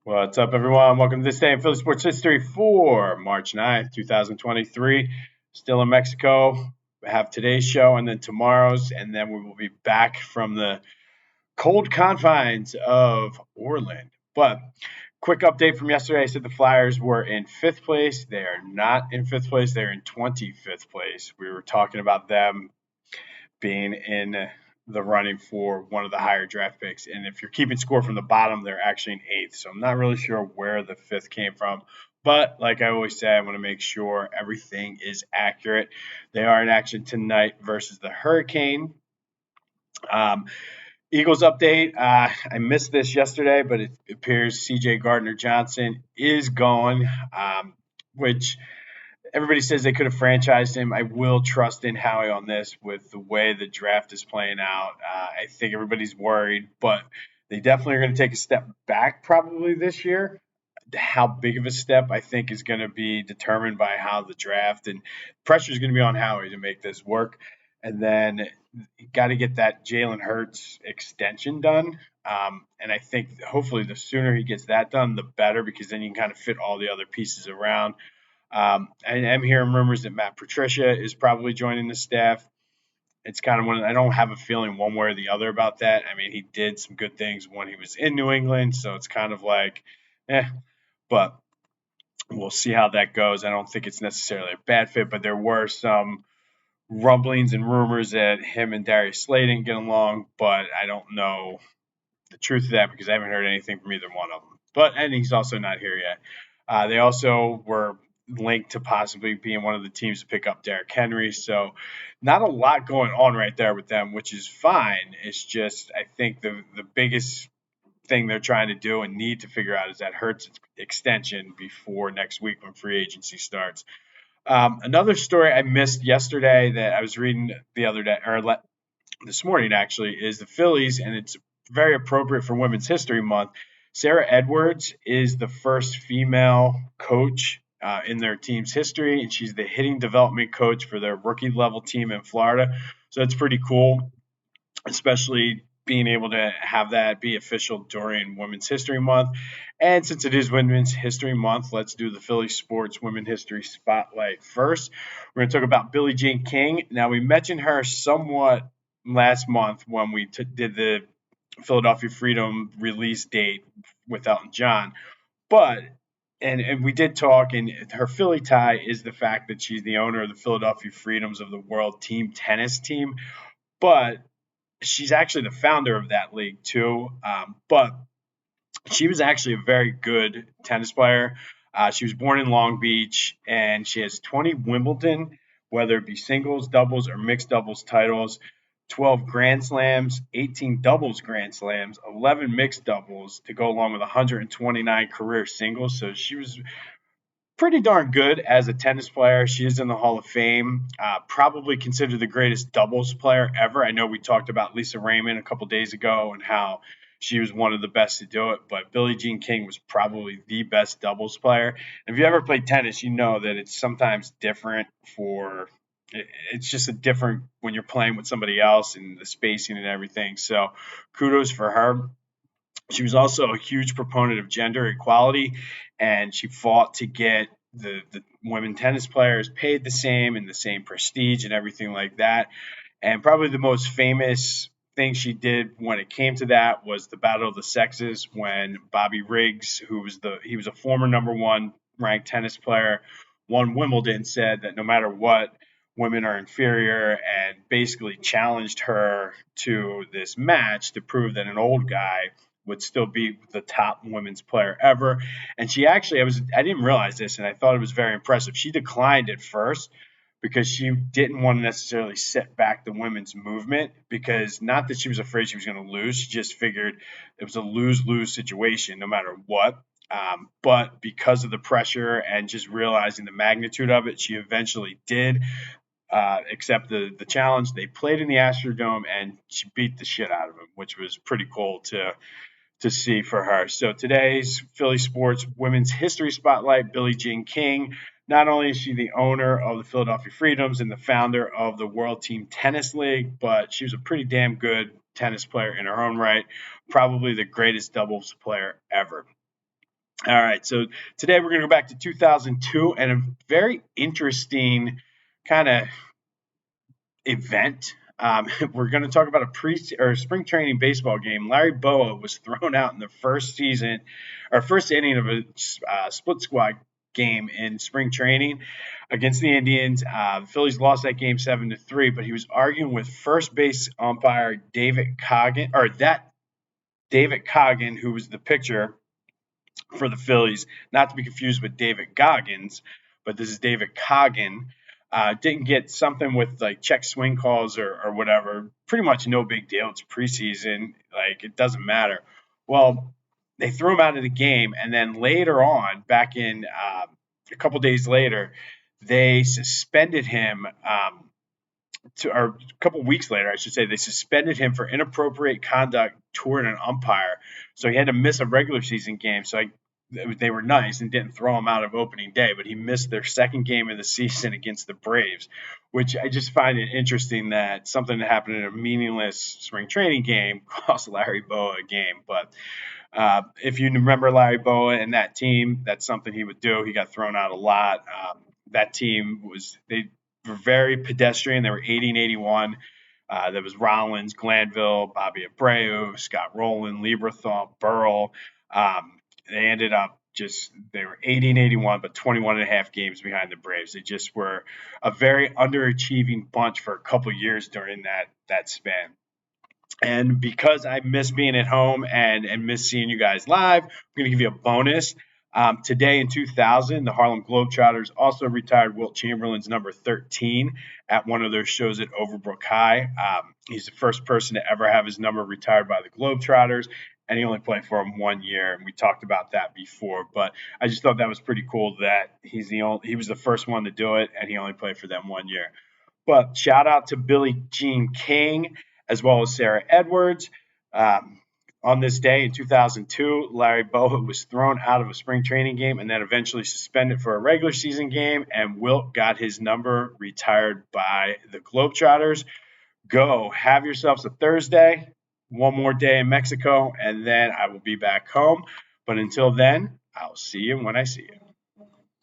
What's up, everyone? Welcome to this day in Philly sports history for March 9th, 2023. Still in Mexico. We have today's show and then tomorrow's, and then we will be back from the cold confines of Orland. But quick update from yesterday. I said the Flyers were in fifth place. They are not in fifth place. They're in 25th place. We were talking about them being in the running for one of the higher draft picks. And if you're keeping score from the bottom, they're actually in eighth. So I'm not really sure where the fifth came from. But like I always say, I want to make sure everything is accurate. They are in action tonight versus the Hurricane. Um, Eagles update. I missed this yesterday, but it appears CJ Gardner Johnson is going, which everybody says they could have franchised him. I will trust in Howie on this with the way the draft is playing out. I think everybody's worried, but they definitely are going to take a step back probably this year. How big of a step I think is going to be determined by how the draft and pressure is going to be on Howie to make this work. And then you got to get that Jalen Hurts extension done. And I think hopefully the sooner he gets that done, the better, because then you can kind of fit all the other pieces around. I am hearing rumors that Matt Patricia is probably joining the staff. It's kind of I don't have a feeling one way or the other about that. I mean, he did some good things when he was in New England, so it's kind of like, but we'll see how that goes. I don't think it's necessarily a bad fit, but there were some rumblings and rumors that him and Darius Slay didn't get along, but I don't know the truth of that because I haven't heard anything from either one of them. And he's also not here yet. They also were linked to possibly being one of the teams to pick up Derrick Henry. So not a lot going on right there with them, which is fine. It's just I think the biggest thing they're trying to do and need to figure out is that Hurts extension before next week when free agency starts. Another story I missed yesterday that I was reading the other day, or this morning actually, is the Phillies, and it's very appropriate for Women's History Month. Sarah Edwards is the first female coach in their team's history, and she's the hitting development coach for their rookie level team in Florida. So that's pretty cool, especially being able to have that be official during Women's History Month. And since it is Women's History Month, let's do the Philly Sports Women History Spotlight first. We're going to talk about Billie Jean King. Now, we mentioned her somewhat last month when we did the Philadelphia Freedom release date with Elton John. But and we did talk, and her Philly tie is the fact that she's the owner of the Philadelphia Freedoms of the World Team Tennis Team. But she's actually the founder of that league too. But she was actually a very good tennis player. She was born in Long Beach, and she has 20 Wimbledon, whether it be singles, doubles, or mixed doubles titles, 12 Grand Slams, 18 doubles Grand Slams, 11 mixed doubles to go along with 129 career singles. So she was pretty darn good as a tennis player. She is in the Hall of Fame, probably considered the greatest doubles player ever. I know we talked about Lisa Raymond a couple days ago and how she was one of the best to do it, but Billie Jean King was probably the best doubles player. If you ever played tennis, you know that it's sometimes different it's just a different when you're playing with somebody else and the spacing and everything. So kudos for her. She was also a huge proponent of gender equality, and she fought to get the women tennis players paid the same and the same prestige and everything like that. And probably the most famous thing she did when it came to that was the Battle of the Sexes, when Bobby Riggs, he was a former number one ranked tennis player, won Wimbledon, said that no matter what, women are inferior, and basically challenged her to this match to prove that an old guy would still be the top women's player ever. And she actually, I didn't realize this, and I thought it was very impressive. She declined at first because she didn't want to necessarily set back the women's movement, because not that she was afraid she was going to lose. She just figured it was a lose-lose situation no matter what. But because of the pressure and just realizing the magnitude of it, she eventually did accept the challenge. They played in the Astrodome, and she beat the shit out of him, which was pretty cool to see for her. So today's Philly Sports Women's History Spotlight, Billie Jean King. Not only is she the owner of the Philadelphia Freedoms and the founder of the World Team Tennis League, but she was a pretty damn good tennis player in her own right, probably the greatest doubles player ever. All right, so today we're going to go back to 2002 and a very interesting kind of event. We're going to talk about a pre or spring training baseball game. Larry Bowa was thrown out in the first inning of a split squad game in spring training against the Indians. The Phillies lost that game 7-3, but he was arguing with first base umpire David Coggin, who was the pitcher for the Phillies, not to be confused with David Goggins, but this is David Coggin. Didn't get something with like check swing calls or whatever. Pretty much no big deal. It's preseason. Like, it doesn't matter. Well, they threw him out of the game. And then later on, back in a couple days later, they suspended him. Or a couple weeks later, I should say, they suspended him for inappropriate conduct toward an umpire. So he had to miss a regular season game. So they were nice and didn't throw him out of opening day, but he missed their second game of the season against the Braves, which I just find it interesting that something that happened in a meaningless spring training game cost Larry Bowa a game. But if you remember Larry Bowa and that team, that's something he would do. He got thrown out a lot. That team they were very pedestrian. They were 80 and 81. There was Rollins, Glanville, Bobby Abreu, Scott Rowland, Lieberthal, Burrell. They ended up they were 80 and 81, but 21 and a half games behind the Braves. They just were a very underachieving bunch for a couple years during that span. And because I miss being at home and miss seeing you guys live, I'm going to give you a bonus. Today in 2000, the Harlem Globetrotters also retired Wilt Chamberlain's number 13 at one of their shows at Overbrook High. He's the first person to ever have his number retired by the Globetrotters, and he only played for them 1 year. And we talked about that before, but I just thought that was pretty cool that he was the first one to do it, and he only played for them 1 year. But shout out to Billie Jean King as well as Sarah Edwards. On this day in 2002, Larry Bowa was thrown out of a spring training game and then eventually suspended for a regular season game, and Wilt got his number retired by the Globetrotters. Go have yourselves a Thursday, one more day in Mexico, and then I will be back home. But until then, I'll see you when I see you.